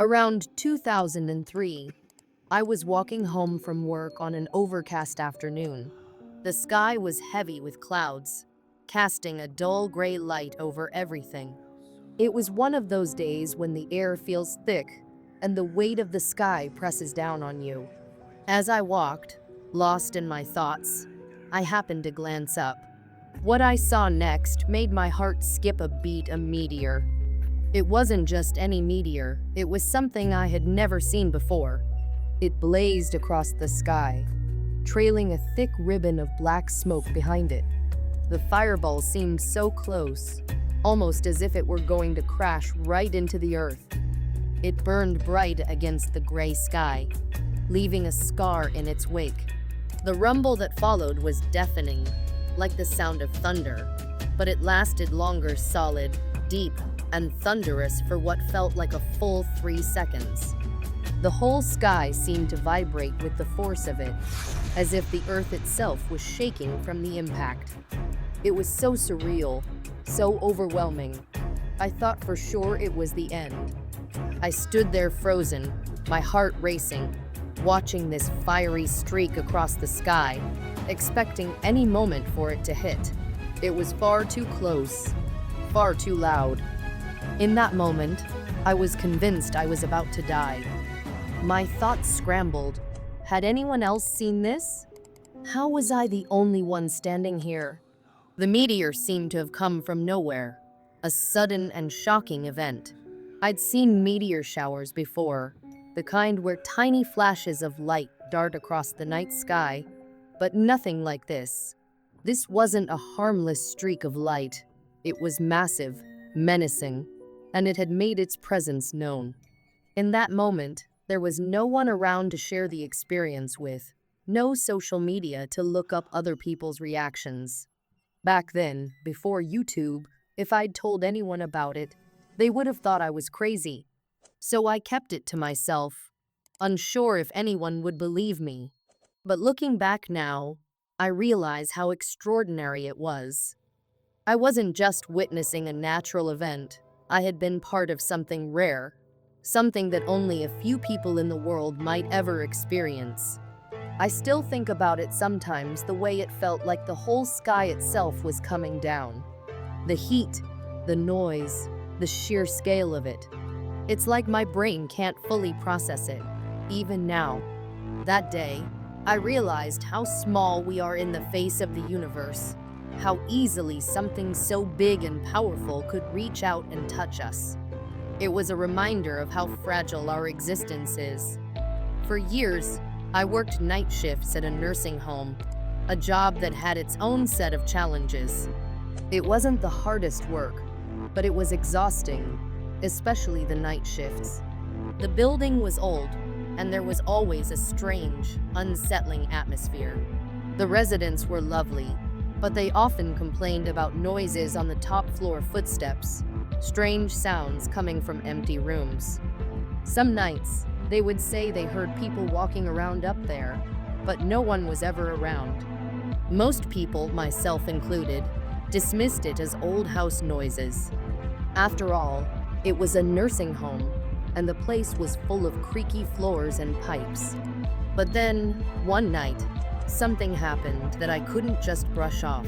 Around 2003, I was walking home from work on an overcast afternoon. The sky was heavy with clouds, casting a dull gray light over everything. It was one of those days when the air feels thick and the weight of the sky presses down on you. As I walked, lost in my thoughts, I happened to glance up. What I saw next made my heart skip a beat. A meteor. It wasn't just any meteor, it was something I had never seen before. It blazed across the sky, trailing a thick ribbon of black smoke behind it. The fireball seemed so close, almost as if it were going to crash right into the earth. It burned bright against the gray sky, leaving a scar in its wake. The rumble that followed was deafening, like the sound of thunder, but it lasted longer, solid, deep, and thunderous for what felt like a full 3 seconds. The whole sky seemed to vibrate with the force of it, as if the earth itself was shaking from the impact. It was so surreal, so overwhelming. I thought for sure it was the end. I stood there frozen, my heart racing, watching this fiery streak across the sky, expecting any moment for it to hit. It was far too close, far too loud. In that moment, I was convinced I was about to die. My thoughts scrambled. Had anyone else seen this? How was I the only one standing here? The meteor seemed to have come from nowhere, a sudden and shocking event. I'd seen meteor showers before, the kind where tiny flashes of light dart across the night sky, but nothing like this. This wasn't a harmless streak of light. It was massive, menacing, and it had made its presence known. In that moment, there was no one around to share the experience with, no social media to look up other people's reactions. Back then, before YouTube, if I'd told anyone about it, they would have thought I was crazy. So I kept it to myself, unsure if anyone would believe me. But looking back now, I realize how extraordinary it was. I wasn't just witnessing a natural event. I had been part of something rare, something that only a few people in the world might ever experience. I still think about it sometimes, the way it felt like the whole sky itself was coming down. The heat, the noise, the sheer scale of it. It's like my brain can't fully process it, even now. That day, I realized how small we are in the face of the universe, how easily something so big and powerful could reach out and touch us. It was a reminder of how fragile our existence is. For years, I worked night shifts at a nursing home, a job that had its own set of challenges. It wasn't the hardest work, but it was exhausting, especially the night shifts. The building was old, and there was always a strange, unsettling atmosphere. The residents were lovely, but they often complained about noises on the top floor, footsteps, strange sounds coming from empty rooms. Some nights, they would say they heard people walking around up there, but no one was ever around. Most people, myself included, dismissed it as old house noises. After all, it was a nursing home, and the place was full of creaky floors and pipes. But then, one night, something happened that I couldn't just brush off.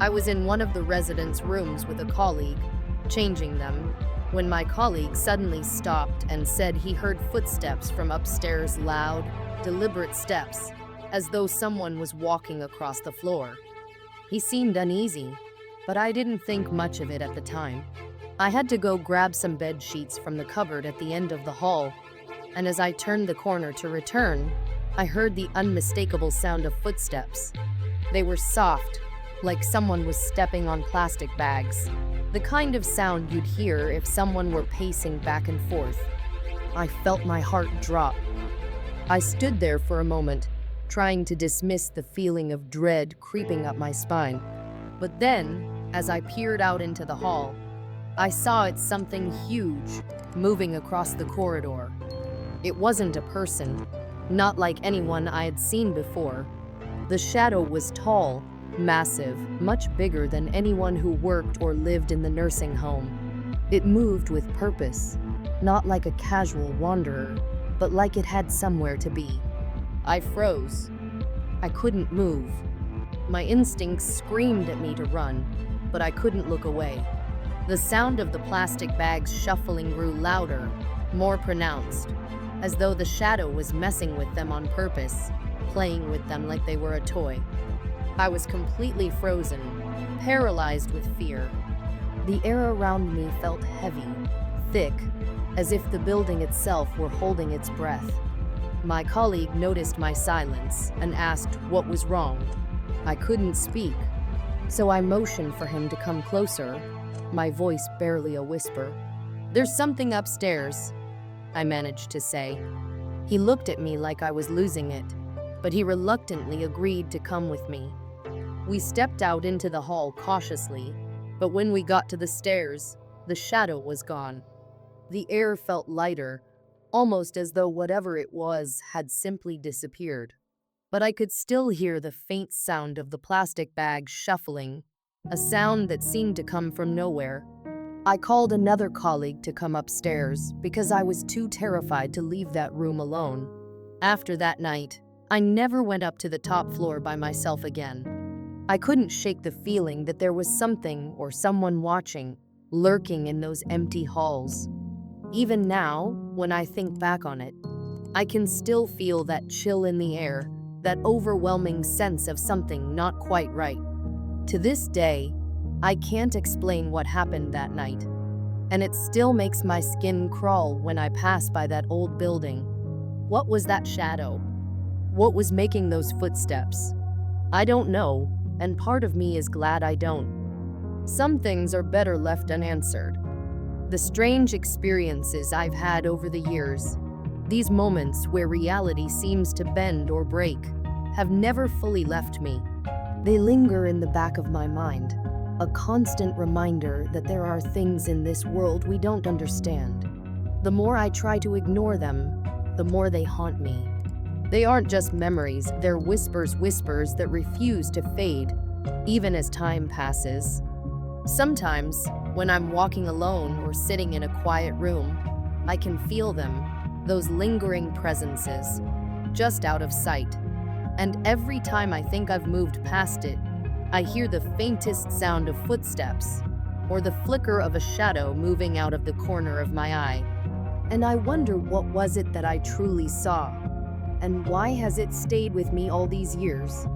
I was in one of the residents' rooms with a colleague, changing them, when my colleague suddenly stopped and said he heard footsteps from upstairs, loud, deliberate steps, as though someone was walking across the floor. He seemed uneasy, but I didn't think much of it at the time. I had to go grab some bed sheets from the cupboard at the end of the hall, and as I turned the corner to return, I heard the unmistakable sound of footsteps. They were soft, like someone was stepping on plastic bags, the kind of sound you'd hear if someone were pacing back and forth. I felt my heart drop. I stood there for a moment, trying to dismiss the feeling of dread creeping up my spine. But then, as I peered out into the hall, I saw it something huge, moving across the corridor. It wasn't a person, not like anyone I had seen before. The shadow was tall, massive, much bigger than anyone who worked or lived in the nursing home. It moved with purpose, not like a casual wanderer, but like it had somewhere to be. I froze. I couldn't move. My instincts screamed at me to run, but I couldn't look away. The sound of the plastic bags shuffling grew louder, more pronounced, as though the shadow was messing with them on purpose, playing with them like they were a toy. I was completely frozen, paralyzed with fear. The air around me felt heavy, thick, as if the building itself were holding its breath. My colleague noticed my silence and asked what was wrong. I couldn't speak, so I motioned for him to come closer, my voice barely a whisper. "There's something upstairs," I managed to say. He looked at me like I was losing it, but he reluctantly agreed to come with me. We stepped out into the hall cautiously, but when we got to the stairs, the shadow was gone. The air felt lighter, almost as though whatever it was had simply disappeared. But I could still hear the faint sound of the plastic bag shuffling, a sound that seemed to come from nowhere. I called another colleague to come upstairs because I was too terrified to leave that room alone. After that night, I never went up to the top floor by myself again. I couldn't shake the feeling that there was something or someone watching, lurking in those empty halls. Even now, when I think back on it, I can still feel that chill in the air, that overwhelming sense of something not quite right. To this day, I can't explain what happened that night, and it still makes my skin crawl when I pass by that old building. What was that shadow? What was making those footsteps? I don't know, and part of me is glad I don't. Some things are better left unanswered. The strange experiences I've had over the years, these moments where reality seems to bend or break, have never fully left me. They linger in the back of my mind, a constant reminder that there are things in this world we don't understand. The more I try to ignore them, the more they haunt me. They aren't just memories, they're whispers that refuse to fade, even as time passes. Sometimes, when I'm walking alone or sitting in a quiet room, I can feel them, those lingering presences, just out of sight. And every time I think I've moved past it, I hear the faintest sound of footsteps, or the flicker of a shadow moving out of the corner of my eye. And I wonder, what was it that I truly saw? And why has it stayed with me all these years?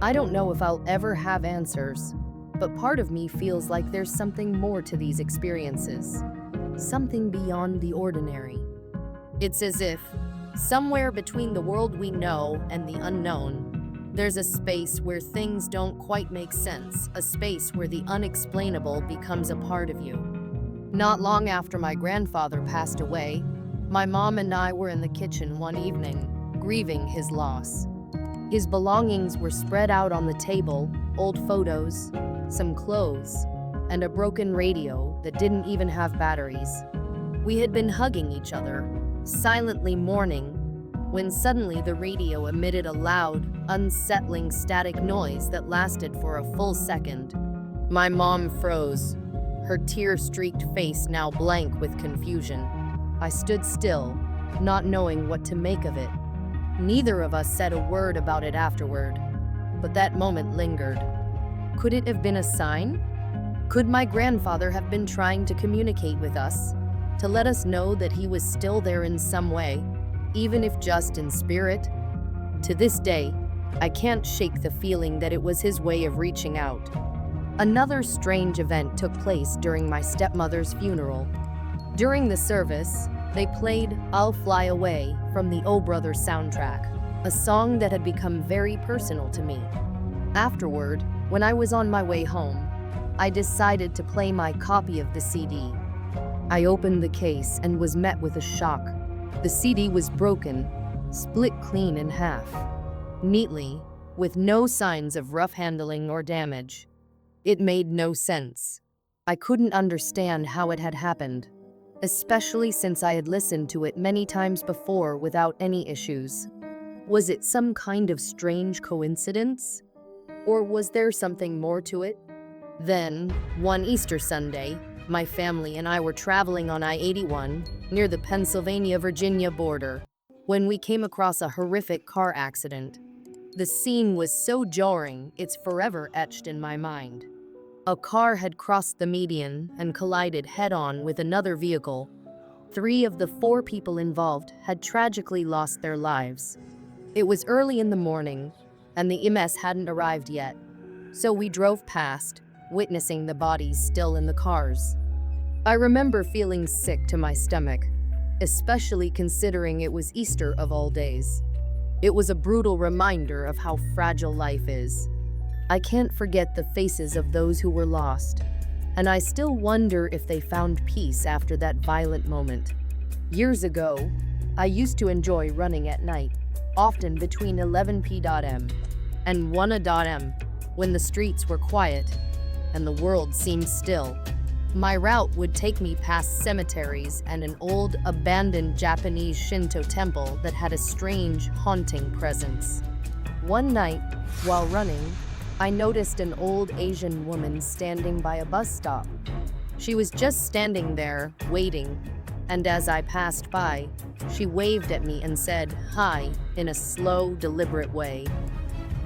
I don't know if I'll ever have answers, but part of me feels like there's something more to these experiences, something beyond the ordinary. It's as if, somewhere between the world we know and the unknown, there's a space where things don't quite make sense, a space where the unexplainable becomes a part of you. Not long after my grandfather passed away, my mom and I were in the kitchen one evening, grieving his loss. His belongings were spread out on the table, old photos, some clothes, and a broken radio that didn't even have batteries. We had been hugging each other, silently mourning, when suddenly the radio emitted a loud, unsettling static noise that lasted for a full second. My mom froze, her tear-streaked face now blank with confusion. I stood still, not knowing what to make of it. Neither of us said a word about it afterward, but that moment lingered. Could it have been a sign? Could my grandfather have been trying to communicate with us, to let us know that he was still there in some way, even if just in spirit? To this day, I can't shake the feeling that it was his way of reaching out. Another strange event took place during my stepmother's funeral. During the service, they played "I'll Fly Away" from the Oh Brother soundtrack, a song that had become very personal to me. Afterward, when I was on my way home, I decided to play my copy of the CD. I opened the case and was met with a shock. The CD was broken, split clean in half, neatly, with no signs of rough handling or damage. It made no sense. I couldn't understand how it had happened, especially since I had listened to it many times before without any issues. Was it some kind of strange coincidence? Or was there something more to it? Then, one Easter Sunday, My family and I were traveling on I-81 near the Pennsylvania-Virginia border when we came across a horrific car accident. The scene was so jarring, it's forever etched in my mind. A car had crossed the median and collided head-on with another vehicle. 3 of the 4 people involved had tragically lost their lives. It was early in the morning, and the EMS hadn't arrived yet, so we drove past, witnessing the bodies still in the cars. I remember feeling sick to my stomach, especially considering it was Easter of all days. It was a brutal reminder of how fragile life is. I can't forget the faces of those who were lost, and I still wonder if they found peace after that violent moment. Years ago, I used to enjoy running at night, often between 11 p.m. and 1 a.m., when the streets were quiet and the world seemed still. My route would take me past cemeteries and an old, abandoned Japanese Shinto temple that had a strange, haunting presence. One night, while running, I noticed an old Asian woman standing by a bus stop. She was just standing there, waiting, and as I passed by, she waved at me and said, "Hi," in a slow, deliberate way.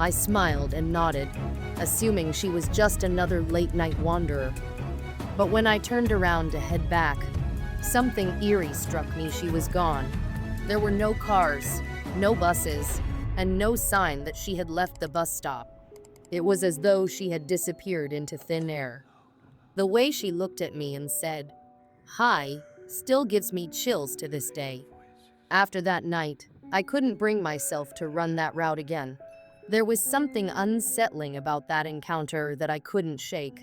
I smiled and nodded, assuming she was just another late-night wanderer. But when I turned around to head back, something eerie struck me. She was gone. There were no cars, no buses, and no sign that she had left the bus stop. It was as though she had disappeared into thin air. The way she looked at me and said, "Hi," still gives me chills to this day. After that night, I couldn't bring myself to run that route again. There was something unsettling about that encounter that I couldn't shake.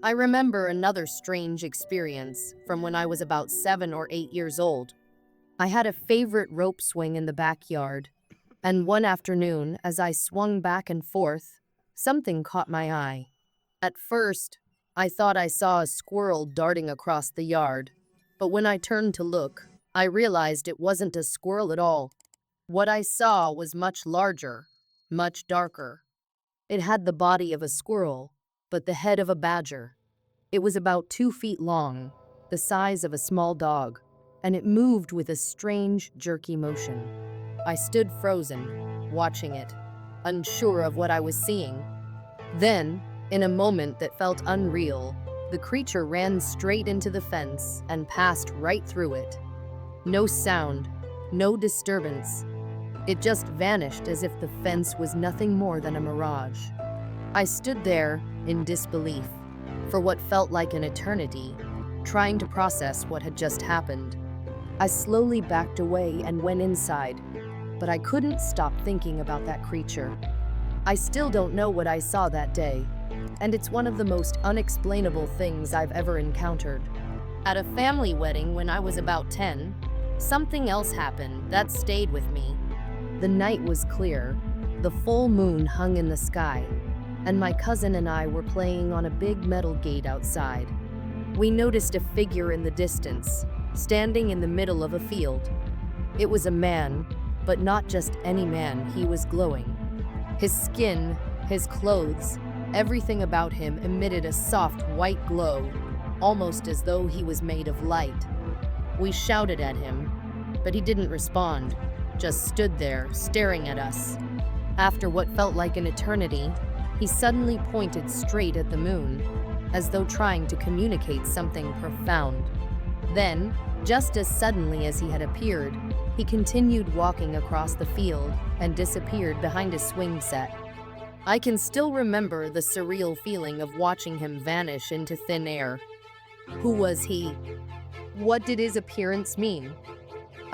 I remember another strange experience from when I was about 7 or 8 years old. I had a favorite rope swing in the backyard, and one afternoon, as I swung back and forth, something caught my eye. At first, I thought I saw a squirrel darting across the yard, but when I turned to look, I realized it wasn't a squirrel at all. What I saw was much larger, much darker. It had the body of a squirrel, but the head of a badger. It was about 2 feet long, the size of a small dog, and it moved with a strange, jerky motion. I stood frozen, watching it, unsure of what I was seeing. Then, in a moment that felt unreal, the creature ran straight into the fence and passed right through it. No sound, no disturbance. It just vanished as if the fence was nothing more than a mirage. I stood there in disbelief for what felt like an eternity, trying to process what had just happened. I slowly backed away and went inside, but I couldn't stop thinking about that creature. I still don't know what I saw that day, and it's one of the most unexplainable things I've ever encountered. At a family wedding when I was about 10, something else happened that stayed with me. The night was clear, the full moon hung in the sky, and my cousin and I were playing on a big metal gate outside. We noticed a figure in the distance, standing in the middle of a field. It was a man, but not just any man. He was glowing. His skin, his clothes, everything about him emitted a soft white glow, almost as though he was made of light. We shouted at him, but he didn't respond, just stood there, staring at us. After what felt like an eternity, he suddenly pointed straight at the moon, as though trying to communicate something profound. Then, just as suddenly as he had appeared, he continued walking across the field and disappeared behind a swing set. I can still remember the surreal feeling of watching him vanish into thin air. Who was he? What did his appearance mean?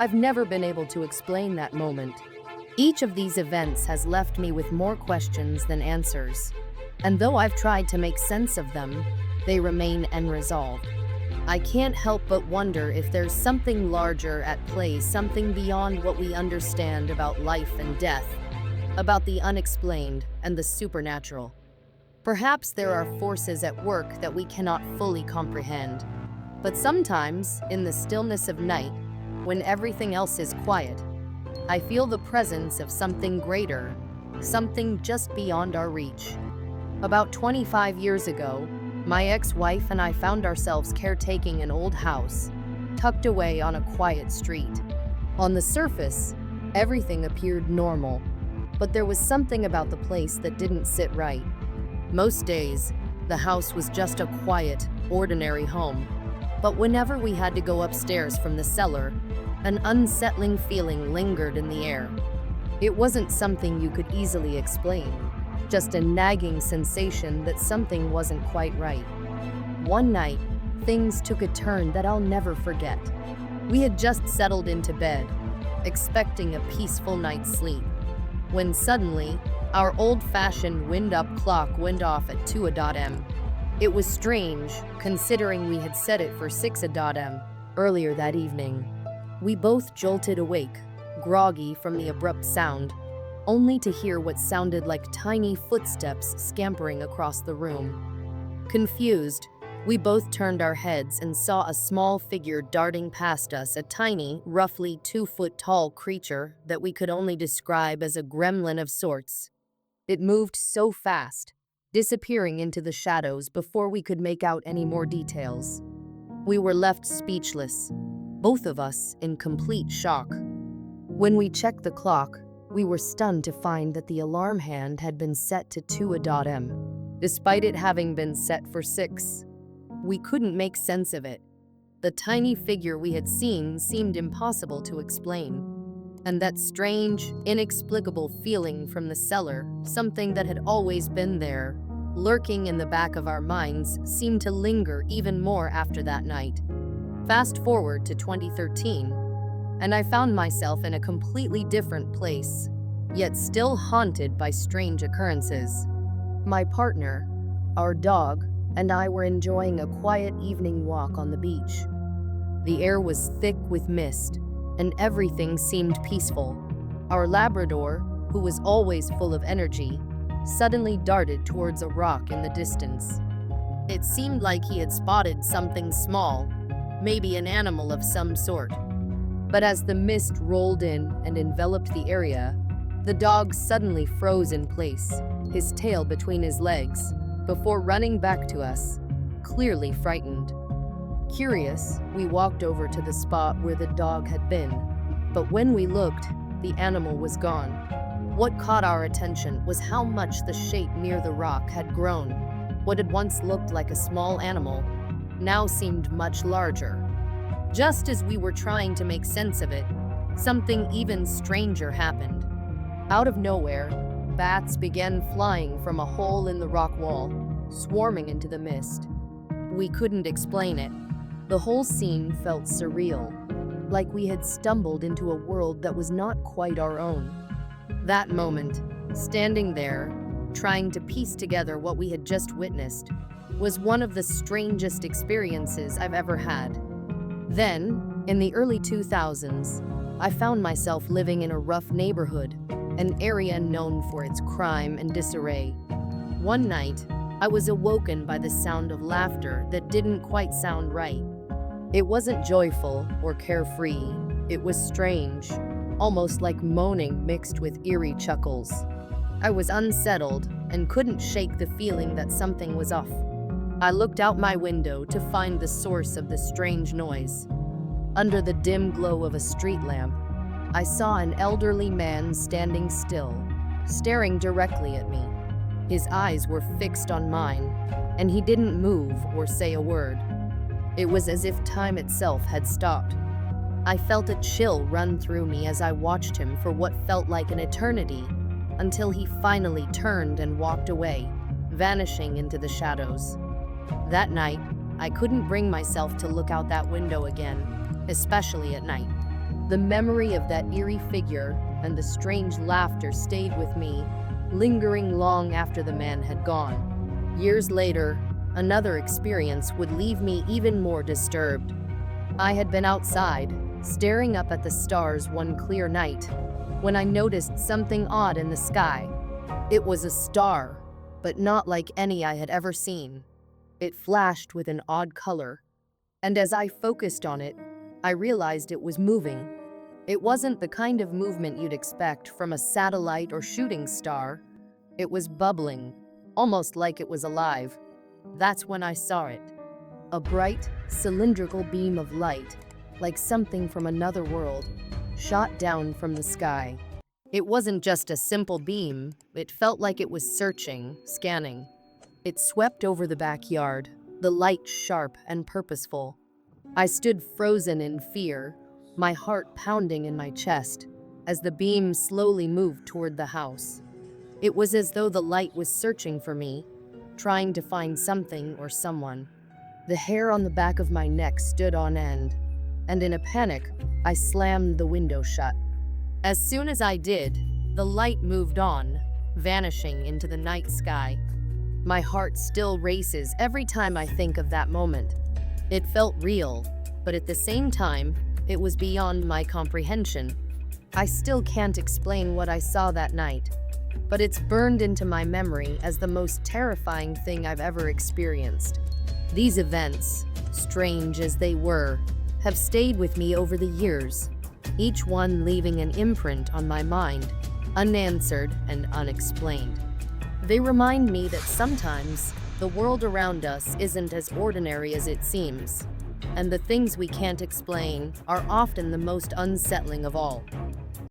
I've never been able to explain that moment. Each of these events has left me with more questions than answers, and though I've tried to make sense of them, they remain unresolved. I can't help but wonder if there's something larger at play, something beyond what we understand about life and death, about the unexplained and the supernatural. Perhaps there are forces at work that we cannot fully comprehend, but sometimes, in the stillness of night, when everything else is quiet, I feel the presence of something greater, something just beyond our reach. About 25 years ago, My ex-wife and I found ourselves caretaking an old house, tucked away on a quiet street. On the surface, everything appeared normal, but there was something about the place that didn't sit right. Most days, the house was just a quiet, ordinary home. But whenever we had to go upstairs from the cellar, an unsettling feeling lingered in the air. It wasn't something you could easily explain, just a nagging sensation that something wasn't quite right. One night, things took a turn that I'll never forget. We had just settled into bed, expecting a peaceful night's sleep, when suddenly, our old-fashioned wind-up clock went off at 2 a.m. It was strange, considering we had set it for 6 a.m. earlier that evening. We both jolted awake, groggy from the abrupt sound, only to hear what sounded like tiny footsteps scampering across the room. Confused, we both turned our heads and saw a small figure darting past us, a tiny, roughly 2-foot-tall creature that we could only describe as a gremlin of sorts. It moved so fast, disappearing into the shadows before we could make out any more details. We were left speechless, both of us in complete shock. When we checked the clock, we were stunned to find that the alarm hand had been set to 2 a.m., despite it having been set for 6. We couldn't make sense of it. The tiny figure we had seen seemed impossible to explain. And that strange, inexplicable feeling from the cellar, something that had always been there, lurking in the back of our minds, seemed to linger even more after that night. Fast forward to 2013, and I found myself in a completely different place, yet still haunted by strange occurrences. My partner, our dog, and I were enjoying a quiet evening walk on the beach. The air was thick with mist, and everything seemed peaceful. Our Labrador, who was always full of energy, suddenly darted towards a rock in the distance. It seemed like he had spotted something small, maybe an animal of some sort. But as the mist rolled in and enveloped the area, the dog suddenly froze in place, his tail between his legs, before running back to us, clearly frightened. Curious, we walked over to the spot where the dog had been, but when we looked, the animal was gone. What caught our attention was how much the shape near the rock had grown. What had once looked like a small animal now seemed much larger. Just as we were trying to make sense of it, something even stranger happened. Out of nowhere, bats began flying from a hole in the rock wall, swarming into the mist. We couldn't explain it. The whole scene felt surreal, like we had stumbled into a world that was not quite our own. That moment, standing there, trying to piece together what we had just witnessed, was one of the strangest experiences I've ever had. Then, in the early 2000s, I found myself living in a rough neighborhood, an area known for its crime and disarray. One night, I was awoken by the sound of laughter that didn't quite sound right. It wasn't joyful or carefree. It was strange, almost like moaning mixed with eerie chuckles. I was unsettled and couldn't shake the feeling that something was off. I looked out my window to find the source of the strange noise. Under the dim glow of a street lamp, I saw an elderly man standing still, staring directly at me. His eyes were fixed on mine, and he didn't move or say a word. It was as if time itself had stopped. I felt a chill run through me as I watched him for what felt like an eternity, until he finally turned and walked away, vanishing into the shadows. That night, I couldn't bring myself to look out that window again, especially at night. The memory of that eerie figure and the strange laughter stayed with me, lingering long after the man had gone. Years later, another experience would leave me even more disturbed. I had been outside, staring up at the stars one clear night, when I noticed something odd in the sky. It was a star, but not like any I had ever seen. It flashed with an odd color, and as I focused on it, I realized it was moving. It wasn't the kind of movement you'd expect from a satellite or shooting star. It was bubbling, almost like it was alive. That's when I saw it. A bright, cylindrical beam of light, like something from another world, shot down from the sky. It wasn't just a simple beam, it felt like it was searching, scanning. It swept over the backyard, the light sharp and purposeful. I stood frozen in fear, my heart pounding in my chest, as the beam slowly moved toward the house. It was as though the light was searching for me, trying to find something or someone. The hair on the back of my neck stood on end, and in a panic, I slammed the window shut. As soon as I did, the light moved on, vanishing into the night sky. My heart still races every time I think of that moment. It felt real, but at the same time, it was beyond my comprehension. I still can't explain what I saw that night, but it's burned into my memory as the most terrifying thing I've ever experienced. These events, strange as they were, have stayed with me over the years, each one leaving an imprint on my mind, unanswered and unexplained. They remind me that sometimes the world around us isn't as ordinary as it seems, and the things we can't explain are often the most unsettling of all.